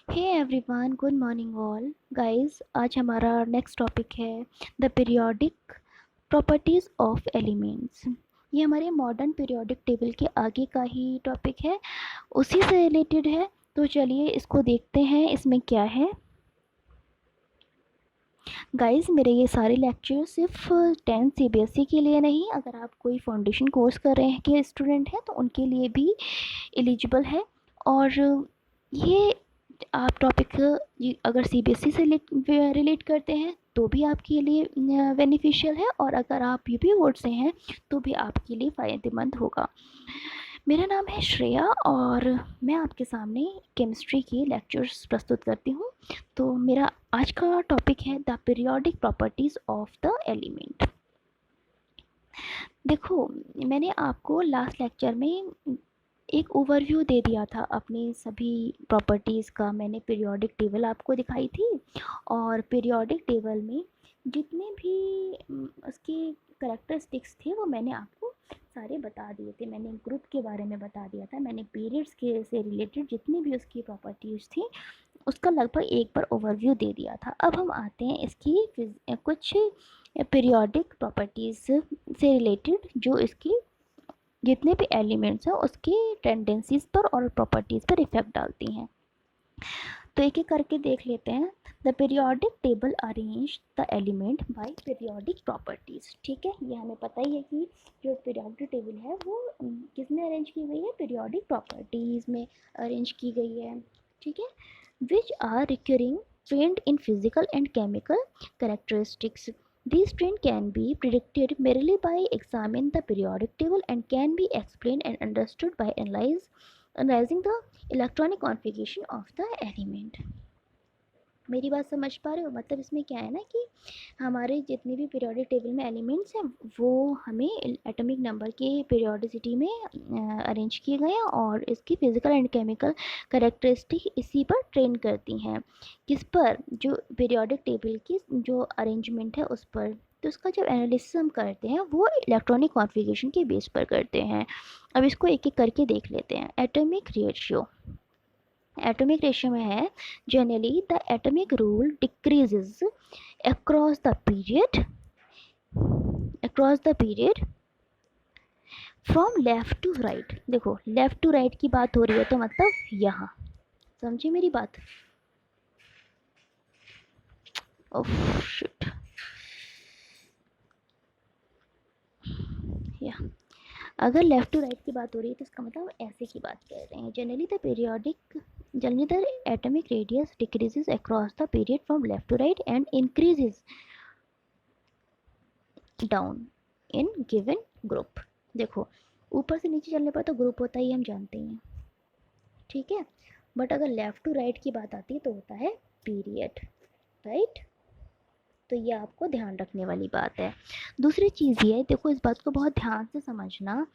हे everyone, good morning all guys. आज हमारा next topic है the periodic properties of elements. ये हमारे मॉडर्न पीरियोडिक टेबल के आगे का ही टॉपिक है, उसी से रिलेटेड है। तो चलिए इसको देखते हैं इसमें क्या है। गाइस, मेरे ये सारे लेक्चर सिर्फ 10 सीबीएसई के लिए नहीं, अगर आप कोई फाउंडेशन कोर्स कर रहे हैं के स्टूडेंट हैं तो उनके लिए भी एलिजिबल है। और ये आप टॉपिक अगर सीबीएसई से रिलेट करते हैं तो भी आपके लिए बेनिफिशियल है, और अगर आप यूपी बोर्ड से हैं तो भी आपके लिए फ़ायदेमंद होगा। मेरा नाम है श्रेया और मैं आपके सामने केमिस्ट्री की लेक्चर्स प्रस्तुत करती हूँ। तो मेरा आज का टॉपिक है the periodic properties of the element. देखो, मैंने आपको लास्ट लेक्चर में एक ओवरव्यू दे दिया था अपनी सभी प्रॉपर्टीज़ का। मैंने पीरियोडिक टेबल आपको दिखाई थी, और पीरियोडिक टेबल में जितने भी उसके करैक्टरिस्टिक्स थे वो मैंने आपको सारे बता दिए थे। मैंने ग्रुप के बारे में बता दिया था, मैंने पीरियड्स के से रिलेटेड जितनी भी उसकी प्रॉपर्टीज़ थी उसका लगभग एक बार ओवरव्यू दे दिया था। अब हम आते हैं इसकी कुछ पीरियोडिक प्रॉपर्टीज़ से रिलेटेड जो इसकी जितने भी एलिमेंट्स हैं उसकी टेंडेंसीज पर और प्रॉपर्टीज़ पर इफेक्ट डालती हैं। तो एक एक करके देख लेते हैं। The periodic table arrange the element by periodic properties. ठीक है, ये हमें पता ही है कि जो पीरियोडिक टेबल है वो किसमें अरेंज की गई है, पीरियोडिक प्रॉपर्टीज़ में अरेंज की गई है। ठीक है, which are recurring trend in physical and chemical characteristics. These trends can be predicted merely by examining the periodic table and can be explained and understood by analyzing the electronic configuration of the element. मेरी बात समझ पा रहे हो? मतलब इसमें क्या है ना कि हमारे जितने भी पीरियोडिक टेबल में एलिमेंट्स हैं वो हमें एटॉमिक नंबर के पीरियोडिसिटी में अरेंज किए गए हैं, और इसकी फिजिकल एंड केमिकल करेक्टरिस्टिक इसी पर ट्रेन करती हैं। किस पर? जो पीरियोडिक टेबल की जो अरेंजमेंट है उस पर। तो उसका जब एनालिसिस हम करते हैं वो इलेक्ट्रॉनिक कॉन्फ़िगरेशन के बेस पर करते हैं। अब इसको एक एक करके देख लेते हैं। एटॉमिक रेशियो, एटॉमिक रेशियो में है generally the atomic rule decreases across the period from left to right. देखो, लेफ्ट टू राइट की बात हो रही है तो मतलब यहाँ, समझे मेरी बात? ओह शिट, या अगर लेफ्ट टू राइट की बात हो रही है तो इसका मतलब ऐसे की बात कर रहे हैं। Generally the atomic radius decreases across the period from left to right and increases down in given group. देखो, ऊपर से नीचे चलने पर तो ग्रुप होता ही हम जानते ही हैं, ठीक है, बट अगर लेफ़्ट टू राइट की बात आती है तो होता है पीरियड, राइट। तो ये आपको ध्यान रखने वाली बात है। दूसरी चीज़ ये, देखो इस बात को बहुत ध्यान से समझना।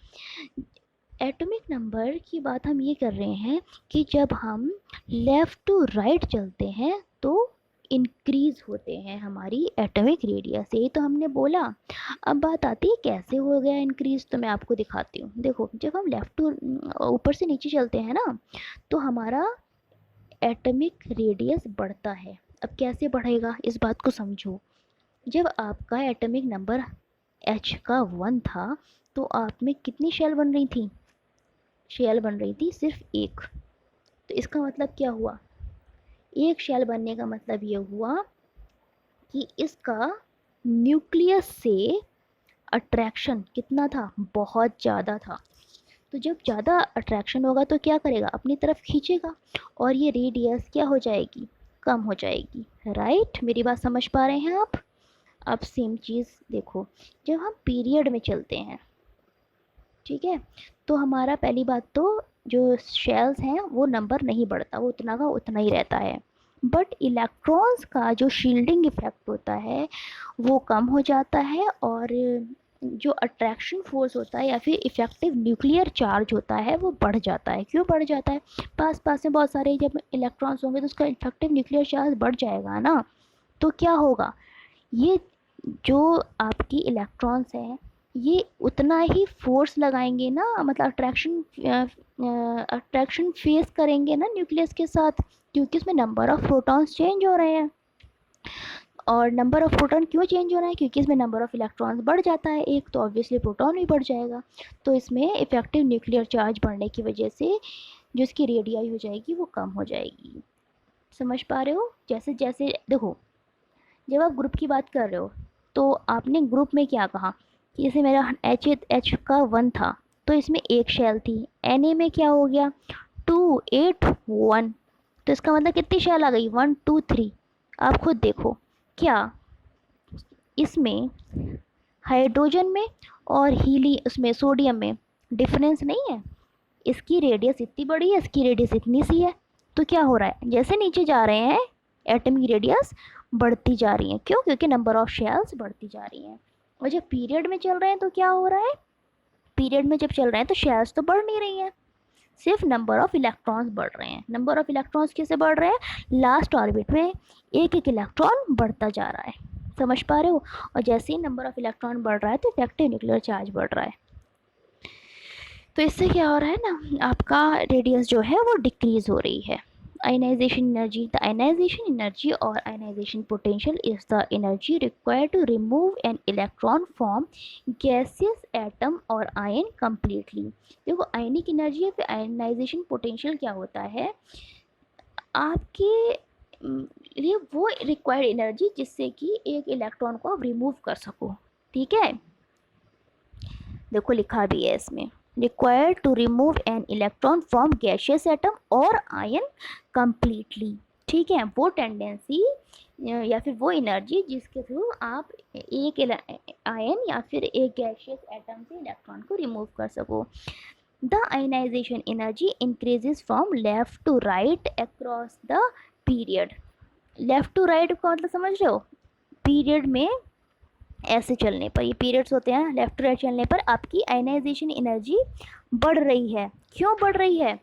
एटॉमिक नंबर की बात हम ये कर रहे हैं कि जब हम लेफ़्ट टू राइट चलते हैं तो इंक्रीज होते हैं हमारी एटॉमिक रेडियस, यही तो हमने बोला। अब बात आती है कैसे हो गया इंक्रीज, तो मैं आपको दिखाती हूँ। देखो, जब हम लेफ़्ट टू ऊपर से नीचे चलते हैं ना तो हमारा एटॉमिक रेडियस बढ़ता है। अब कैसे बढ़ेगा इस बात को समझो। जब आपका एटॉमिक नंबर एच का 1 था तो आप में कितनी शेल बन रही थी? शेल बन रही थी सिर्फ एक। तो इसका मतलब क्या हुआ? एक शेल बनने का मतलब ये हुआ कि इसका न्यूक्लियस से अट्रैक्शन कितना था? बहुत ज़्यादा था। तो जब ज़्यादा अट्रैक्शन होगा तो क्या करेगा? अपनी तरफ खींचेगा, और ये रेडियस क्या हो जाएगी? कम हो जाएगी, राइट। मेरी बात समझ पा रहे हैं आप? अब सेम चीज़ देखो, जब हम पीरियड में चलते हैं, ठीक है, तो हमारा पहली बात तो जो शेल्स हैं वो नंबर नहीं बढ़ता, वो उतना का उतना ही रहता है। बट इलेक्ट्रॉन्स का जो शील्डिंग इफेक्ट होता है वो कम हो जाता है, और जो अट्रैक्शन फोर्स होता है या फिर इफेक्टिव न्यूक्लियर चार्ज होता है वो बढ़ जाता है। क्यों बढ़ जाता है? पास पास में बहुत सारे जब इलेक्ट्रॉन्स होंगे तो उसका इफेक्टिव न्यूक्लियर चार्ज बढ़ जाएगा ना। तो क्या होगा? ये जो आपकी इलेक्ट्रॉन्स हैं ये उतना ही फोर्स लगाएंगे ना, मतलब अट्रैक्शन फेस करेंगे ना न्यूक्लियस के साथ, क्योंकि इसमें नंबर ऑफ प्रोटॉन्स चेंज हो रहे हैं। और नंबर ऑफ प्रोटॉन क्यों चेंज हो रहा है, क्योंकि इसमें नंबर ऑफ इलेक्ट्रॉन्स बढ़ जाता है एक, तो ऑब्वियसली प्रोटॉन भी बढ़ जाएगा। तो इसमें इफेक्टिव न्यूक्लियर चार्ज बढ़ने की वजह से जो इसकी रेडियाई हो जाएगी वो कम हो जाएगी। समझ पा रहे हो? जैसे जैसे देखो, जब आप ग्रुप की बात कर रहे हो तो आपने ग्रुप में क्या कहा कि जैसे मेरा एच का 1 था, तो इसमें एक शेल थी। एन में क्या हो गया, 2 8 1, तो इसका मतलब कितनी शेल आ गई, 1 2 3। आप खुद देखो, क्या इसमें हाइड्रोजन में और हीली उसमें सोडियम में डिफरेंस नहीं है? इसकी रेडियस इतनी बड़ी है, इसकी रेडियस इतनी सी है। तो क्या हो रहा है, जैसे नीचे जा रहे हैं एटम की रेडियस बढ़ती जा रही है। क्यों? क्योंकि नंबर ऑफ शेल्स बढ़ती जा रही हैं। और जब पीरियड में चल रहे हैं तो क्या हो रहा है, पीरियड में जब चल रहे हैं तो शेल्स तो बढ़ नहीं रही हैं, सिर्फ नंबर ऑफ इलेक्ट्रॉन्स बढ़ रहे हैं। नंबर ऑफ इलेक्ट्रॉन्स कैसे बढ़ रहे हैं, लास्ट ऑर्बिट में एक एक इलेक्ट्रॉन बढ़ता जा रहा है। समझ पा रहे हो? और जैसे ही नंबर ऑफ इलेक्ट्रॉन बढ़ रहा है तो इफेक्टिव न्यूक्लियर चार्ज बढ़ रहा है। तो इससे क्या हो रहा है ना, आपका रेडियस जो है वो डिक्रीज हो रही है। Ionization energy, the ionization energy और ionization potential is the energy required to remove an electron from gaseous atom और आयन कम्प्लीटली। देखो, आयनिक एनर्जी या फिर आयनाइजेशन पोटेंशियल क्या होता है, आपके लिए वो रिक्वायर्ड एनर्जी जिससे कि एक इलेक्ट्रॉन को आप रिमूव कर सको। ठीक है, देखो लिखा भी है इसमें, required to remove an electron from gaseous atom और आयन completely। ठीक है, वो टेंडेंसी या फिर वो एनर्जी जिसके थ्रू आप एक आयन या फिर एक गैशियस एटम से इलेक्ट्रॉन को रिमूव कर सको। The ionization energy increases from left to right across the period. Left to right का मतलब समझ रहे हो, पीरियड में ऐसे चलने पर, ये पीरियड्स होते हैं, लेफ्ट टू राइट चलने पर आपकी आयनाइजेशन एनर्जी बढ़ रही है। क्यों बढ़ रही है,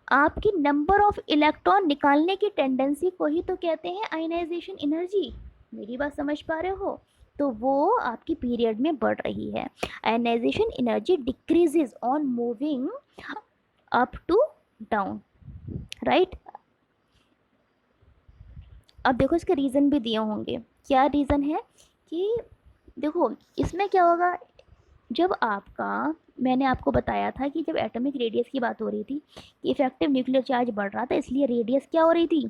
आपकी नंबर ऑफ इलेक्ट्रॉन निकालने की टेंडेंसी को ही तो कहते हैं आयनाइजेशन एनर्जी। मेरी बात समझ पा रहे हो? तो वो आपकी पीरियड में बढ़ रही है। Ionization energy decreases on moving up to down, right. अब देखो, इसके रीज़न भी दिए होंगे। क्या रीज़न है कि देखो इसमें क्या होगा, जब आपका, मैंने आपको बताया था कि जब एटॉमिक रेडियस की बात हो रही थी कि इफेक्टिव न्यूक्लियर चार्ज बढ़ रहा था, इसलिए रेडियस क्या हो रही थी,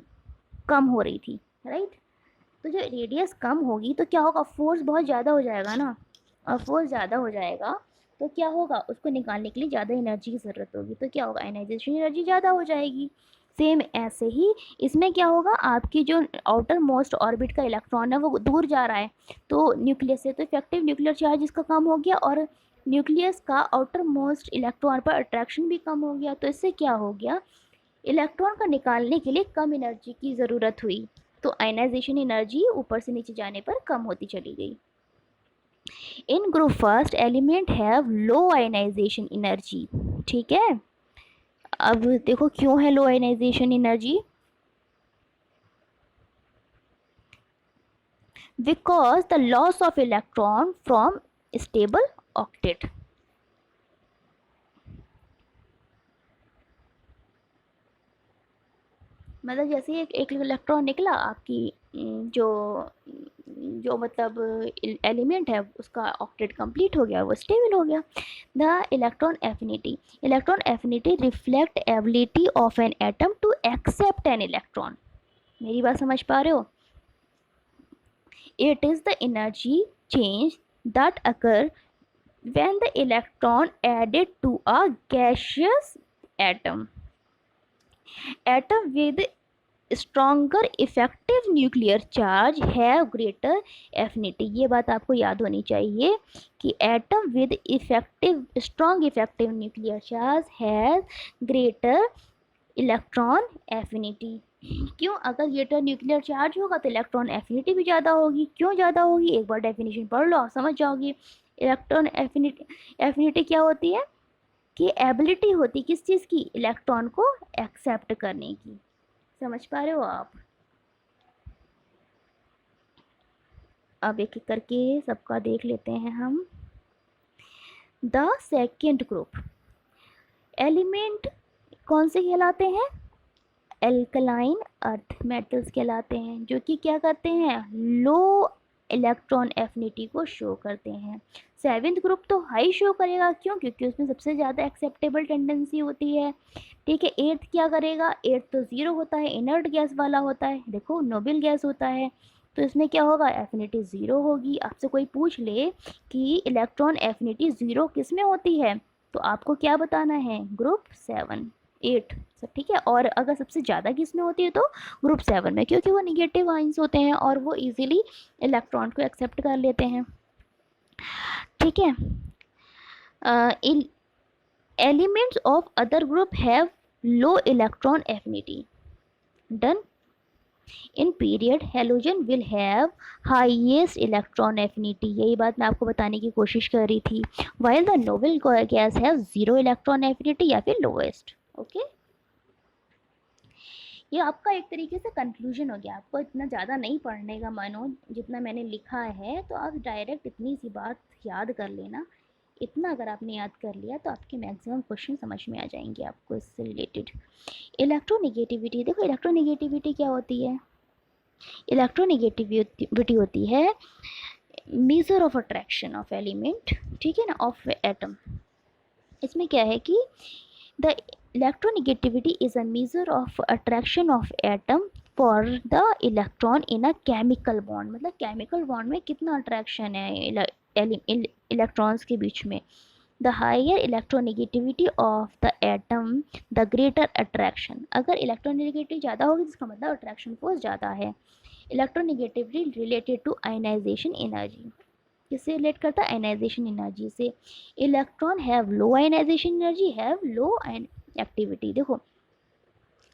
कम हो रही थी, राइट। तो जब रेडियस कम होगी तो क्या होगा, फोर्स बहुत ज़्यादा हो जाएगा ना, और फोर्स ज़्यादा हो जाएगा तो क्या होगा, उसको निकालने के लिए ज़्यादा एनर्जी की ज़रूरत होगी, तो क्या होगा, आयनाइजेशन एनर्जी ज़्यादा हो जाएगी। सेम ऐसे ही इसमें क्या होगा, आपकी जो आउटर मोस्ट ऑर्बिट का इलेक्ट्रॉन है वो दूर जा रहा है तो न्यूक्लियस से, तो इफेक्टिव न्यूक्लियर चार्ज इसका कम हो गया और न्यूक्लियस का आउटर मोस्ट इलेक्ट्रॉन पर अट्रैक्शन भी कम हो गया। तो इससे क्या हो गया, इलेक्ट्रॉन का निकालने के लिए कम एनर्जी की ज़रूरत हुई, तो आयनाइजेशन एनर्जी ऊपर से नीचे जाने पर कम होती चली गई। In group first element have low ionization energy. ठीक है, अब देखो क्यों है low ionization energy, because the loss of electron from stable octet. मतलब जैसे एक इलेक्ट्रॉन निकला आपकी जो जो मतलब एलिमेंट है उसका ऑक्टेट कंप्लीट हो गया, वो स्टेबल हो गया। The electron affinity reflect ability of an atom to accept an electron. मेरी बात समझ पा रहे हो? It is the energy change that occur when the electron added to a gaseous atom with stronger effective nuclear charge have greater affinity। ये बात आपको याद होनी चाहिए कि atom with strong effective nuclear charge has greater electron affinity। क्यों? अगर greater nuclear charge होगा तो इलेक्ट्रॉन एफिनिटी भी ज़्यादा होगी। क्यों ज़्यादा होगी, एक बार डेफिनेशन पढ़ लो समझ जाओगी। इलेक्ट्रॉन एफिनिटी क्या होती है कि एबिलिटी होती किस चीज़ की, इलेक्ट्रॉन को एक्सेप्ट करने की। समझ पा रहे हो आप? अब एक एक करके सबका देख लेते हैं हम। द सेकेंड ग्रुप एलिमेंट कौन से कहलाते हैं? एल्कलाइन अर्थ मेटल्स कहलाते हैं, जो कि क्या करते हैं? लो इलेक्ट्रॉन एफिनिटी को शो करते हैं। सेवेंथ ग्रुप तो हाई शो करेगा, क्यों? क्योंकि उसमें सबसे ज़्यादा एक्सेप्टेबल टेंडेंसी होती है। ठीक है, एट्थ क्या करेगा? एट्थ तो ज़ीरो होता है, इनर्ट गैस वाला होता है, देखो नोबल गैस होता है, तो इसमें क्या होगा? एफिनिटी ज़ीरो होगी। आपसे कोई पूछ ले कि इलेक्ट्रॉन एफिनिटी ज़ीरो किस में होती है, तो आपको क्या बताना है? ग्रुप 7 8 सब ठीक है। और अगर सबसे ज़्यादा किस में होती है, तो ग्रुप 7 में, क्योंकि वो निगेटिव आइंस होते हैं और वो इजीली इलेक्ट्रॉन को एक्सेप्ट कर लेते हैं। ठीक है, in elements of other group have low electron affinity. Done. In period halogen will have highest electron affinity, यही बात मैं आपको बताने की कोशिश कर रही थी। While the noble guys have zero electron affinity या फिर लोएस्ट। ओके, ये आपका एक तरीके से कंक्लूजन हो गया। आपको इतना ज़्यादा नहीं पढ़ने का मन हो जितना मैंने लिखा है, तो आप डायरेक्ट इतनी सी बात याद कर लेना। इतना अगर आपने याद कर लिया तो आपके मैक्सिमम क्वेश्चन समझ में आ जाएंगे आपको इससे रिलेटेड। इलेक्ट्रोनेगेटिविटी, देखो इलेक्ट्रोनेगेटिविटी क्या होती है? इलेक्ट्रोनेगेटिविटी होती है measure of attraction of element, ठीक है ना, ऑफ एटम। इसमें क्या है कि the electronegativity is a measure of attraction of atom for the electron in a chemical bond, मतलब chemical bond में कितना attraction है इलेक्ट्रॉन्स के बीच में। the higher electronegativity of the atom the greater attraction, अगर electronegativity ज़्यादा होगी जिसका मतलब attraction force ज़्यादा है। electronegativity related to ionization energy, किससे रिलेट करता है? आयनाइजेशन एनर्जी से। Electron have low ionization energy, have low activity. देखो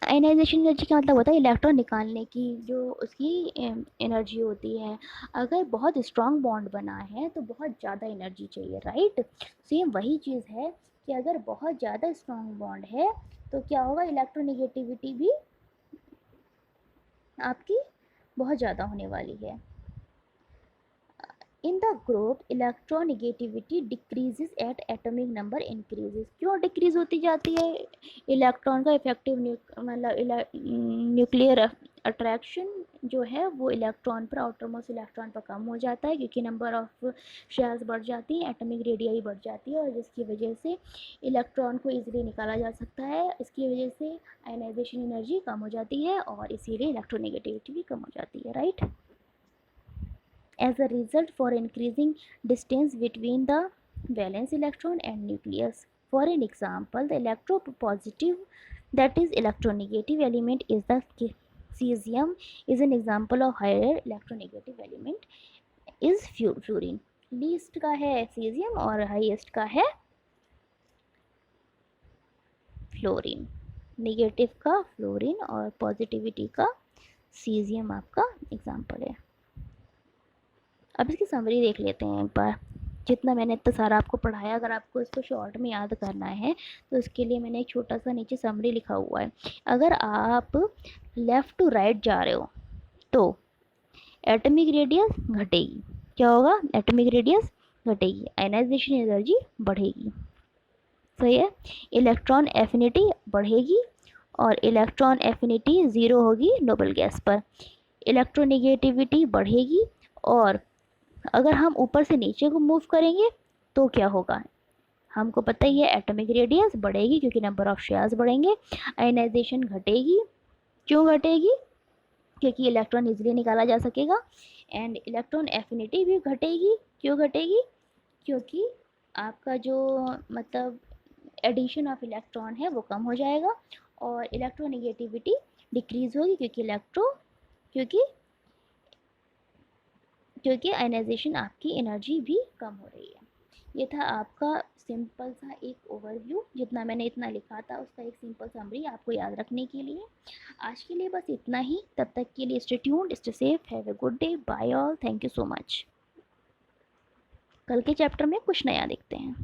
आयनाइजेशन एनर्जी का मतलब होता है इलेक्ट्रॉन निकालने की जो उसकी एनर्जी होती है। अगर बहुत स्ट्रॉन्ग बॉन्ड बना है तो बहुत ज़्यादा एनर्जी चाहिए, राइट। सेम वही चीज़ है कि अगर बहुत ज़्यादा स्ट्रॉन्ग बॉन्ड है तो क्या होगा? इलेक्ट्रोनेगेटिविटी भी आपकी बहुत ज़्यादा होने वाली है। In the group electronegativity decreases at atomic number increases, क्यों डिक्रीज होती जाती है? इलेक्ट्रॉन का इफेक्टिव मतलब न्यूक्लियर अट्रैक्शन जो है वो इलेक्ट्रॉन पर, आउटरमोस्ट इलेक्ट्रॉन पर कम हो जाता है, क्योंकि नंबर ऑफ शेयर्स बढ़ जाती हैं, एटॉमिक रेडियाई बढ़ जाती है, और जिसकी वजह से इलेक्ट्रॉन को इजीली निकाला जा सकता है। इसकी वजह से आयनाइजेशन एनर्जी कम हो जाती है और इसीलिए इलेक्ट्रोनेगेटिविटी भी कम हो जाती है, right. As a result, for increasing distance between the valence electron and nucleus. For an example, the electropositive, that is electronegative element is the cesium, is an example of higher electronegative element is fluorine. Least का है cesium और highest का है fluorine. Negative का fluorine और positivity का cesium आपका example है। अब इसकी समरी देख लेते हैं एक बार। जितना मैंने इतना सारा आपको पढ़ाया, अगर आपको इसको शॉर्ट में याद करना है तो इसके लिए मैंने एक छोटा सा नीचे समरी लिखा हुआ है। अगर आप लेफ़्ट टू राइट जा रहे हो तो एटॉमिक रेडियस घटेगी। क्या होगा? एटॉमिक रेडियस घटेगी, आयनाइजेशन एनर्जी बढ़ेगी, सही है। इलेक्ट्रॉन एफिनिटी बढ़ेगी और इलेक्ट्रॉन एफिनिटी ज़ीरो होगी नोबल गैस पर। इलेक्ट्रोनेगेटिविटी बढ़ेगी, और अगर हम ऊपर से नीचे को मूव करेंगे तो क्या होगा? हमको पता ही है, एटॉमिक रेडियस बढ़ेगी क्योंकि नंबर ऑफ शेयर्स बढ़ेंगे। आयनाइजेशन घटेगी, क्यों घटेगी? क्योंकि इलेक्ट्रॉन इजीली निकाला जा सकेगा। एंड इलेक्ट्रॉन एफिनिटी भी घटेगी, क्यों घटेगी? क्योंकि आपका जो मतलब एडिशन ऑफ इलेक्ट्रॉन है वो कम हो जाएगा, और इलेक्ट्रोनेगेटिविटी डिक्रीज होगी क्योंकि आयनाइजेशन आपकी एनर्जी भी कम हो रही है। ये था आपका सिंपल सा एक ओवरव्यू, जितना मैंने इतना लिखा था उसका एक सिंपल समरी आपको याद रखने के लिए। आज के लिए बस इतना ही। तब तक के लिए stay tuned, stay safe, have a good day, bye all, thank you so much. कल के चैप्टर में कुछ नया देखते हैं।